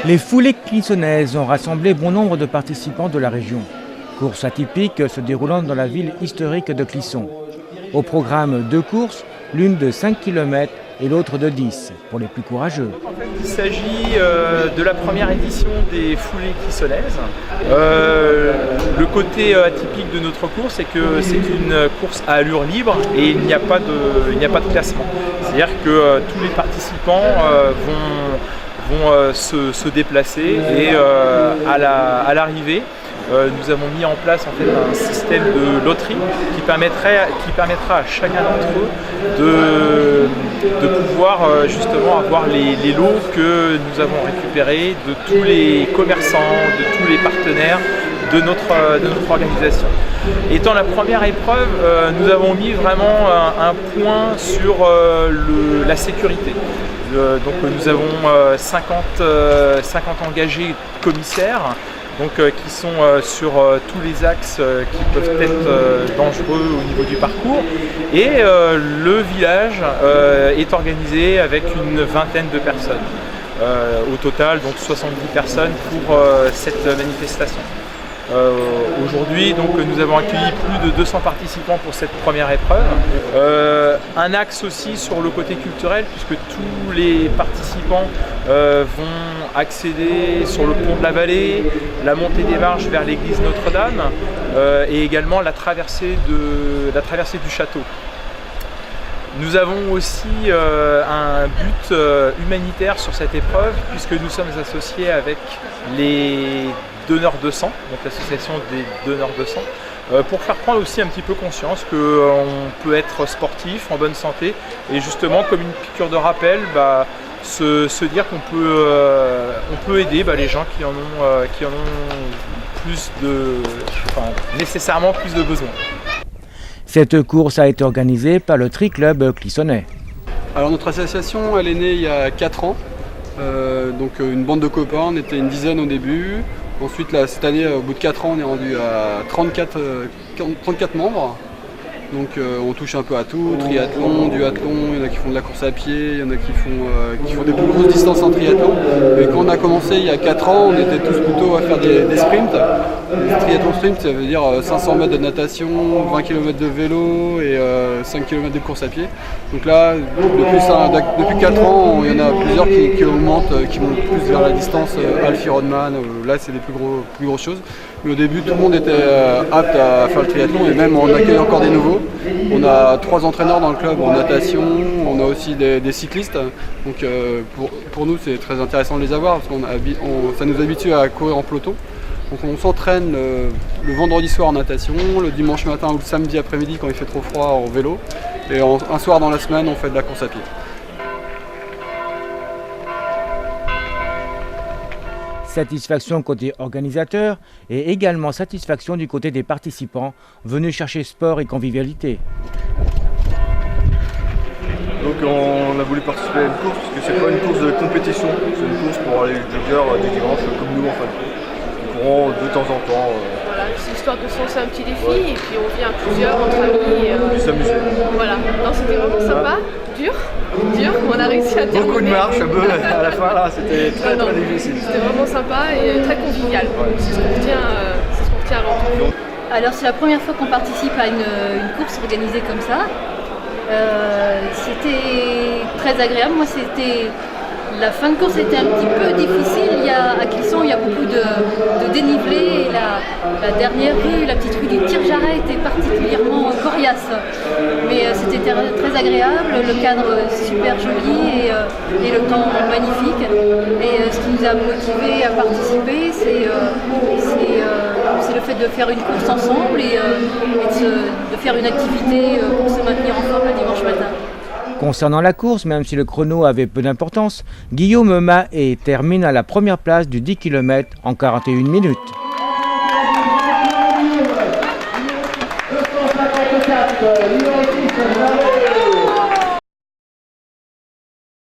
Les foulées clissonnaises ont rassemblé bon nombre de participants de la région. Course atypique se déroulant dans la ville historique de Clisson. Au programme deux courses, l'une de 5 km et l'autre de 10, pour les plus courageux. Il s'agit de la première édition des foulées clissonnaises. Le côté atypique de notre course, c'est que c'est une course à allure libre et il n'y a pas de classement. C'est-à-dire que tous les participants vont se déplacer et à l'arrivée, nous avons mis en place en fait un système de loterie qui permettra à chacun d'entre eux de pouvoir justement avoir les lots que nous avons récupérés de tous les commerçants, de tous les partenaires de notre organisation. Étant la première épreuve, nous avons mis vraiment un point sur la sécurité. Donc nous avons 50 engagés commissaires qui sont sur tous les axes qui peuvent être dangereux au niveau du parcours. Et le village est organisé avec une vingtaine de personnes. Au total, donc 70 personnes pour cette manifestation. Aujourd'hui, nous avons accueilli plus de 200 participants pour cette première épreuve. Un axe aussi sur le côté culturel, puisque tous les participants vont accéder sur le pont de la vallée, la montée des marches vers l'église Notre-Dame et également la traversée du château. Nous avons aussi un but humanitaire sur cette épreuve, puisque nous sommes associés avec les Donneurs de sang, donc l'association des Donneurs de sang, pour faire prendre aussi un petit peu conscience qu'on peut être sportif, en bonne santé, et justement comme une piqûre de rappel, se dire qu'on peut aider les gens qui en ont nécessairement plus de besoins. Cette course a été organisée par le Tri-Club Clissonnais. Alors notre association, elle est née il y a 4 ans. Une bande de copains, on était une dizaine au début. Ensuite, cette année, au bout de 4 ans, on est rendu à 34 membres. Donc on touche un peu à tout, triathlon, duathlon, il y en a qui font de la course à pied, il y en a qui font des plus grosses distances en triathlon. Et quand on a commencé il y a 4 ans, on était tous plutôt à faire des sprints. Le triathlon sprint, ça veut dire 500 mètres de natation, 20 km de vélo et 5 km de course à pied. Donc là, depuis 4 ans, il y en a plusieurs qui augmentent, qui vont plus vers la distance half Ironman. Là, c'est des plus grosses choses. Mais au début, tout le monde était apte à faire le triathlon et même on accueille encore des nouveaux. On a 3 entraîneurs dans le club en natation, on a aussi des cyclistes. Donc pour nous, c'est très intéressant de les avoir parce que ça nous habitue à courir en peloton. Donc on s'entraîne le vendredi soir en natation, le dimanche matin ou le samedi après-midi quand il fait trop froid en vélo. Et un soir dans la semaine, on fait de la course à pied. Satisfaction côté organisateur et également satisfaction du côté des participants venus chercher sport et convivialité. Donc on a voulu participer à une course parce que c'est pas une course de compétition, c'est une course pour aller joggeurs des dimanches comme nous en fin de compte. Ils courront de temps en temps. Voilà, c'est histoire de se lancer un petit défi et puis on vient à plusieurs entre amis. Et s'amuser. Voilà, non, c'était vraiment sympa, dur, on a réussi à terminer. Beaucoup de marche à la fin là, c'était très difficile. C'était vraiment sympa et très convivial, c'est ce qu'on retient avant tout. Alors c'est la première fois qu'on participe à une course organisée comme ça. C'était très agréable, la fin de course était un petit peu difficile. À Clisson, il y a beaucoup de dénivelé et la dernière rue, la petite rue du Tire-Jarret, était particulièrement coriace. Mais c'était très agréable, le cadre super joli et le temps magnifique. Et ce qui nous a motivés à participer, c'est le fait de faire une course ensemble et de faire une activité pour se maintenir en forme le dimanche matin. Concernant la course, même si le chrono avait peu d'importance, Guillaume Mahé termine à la première place du 10 km en 41 minutes.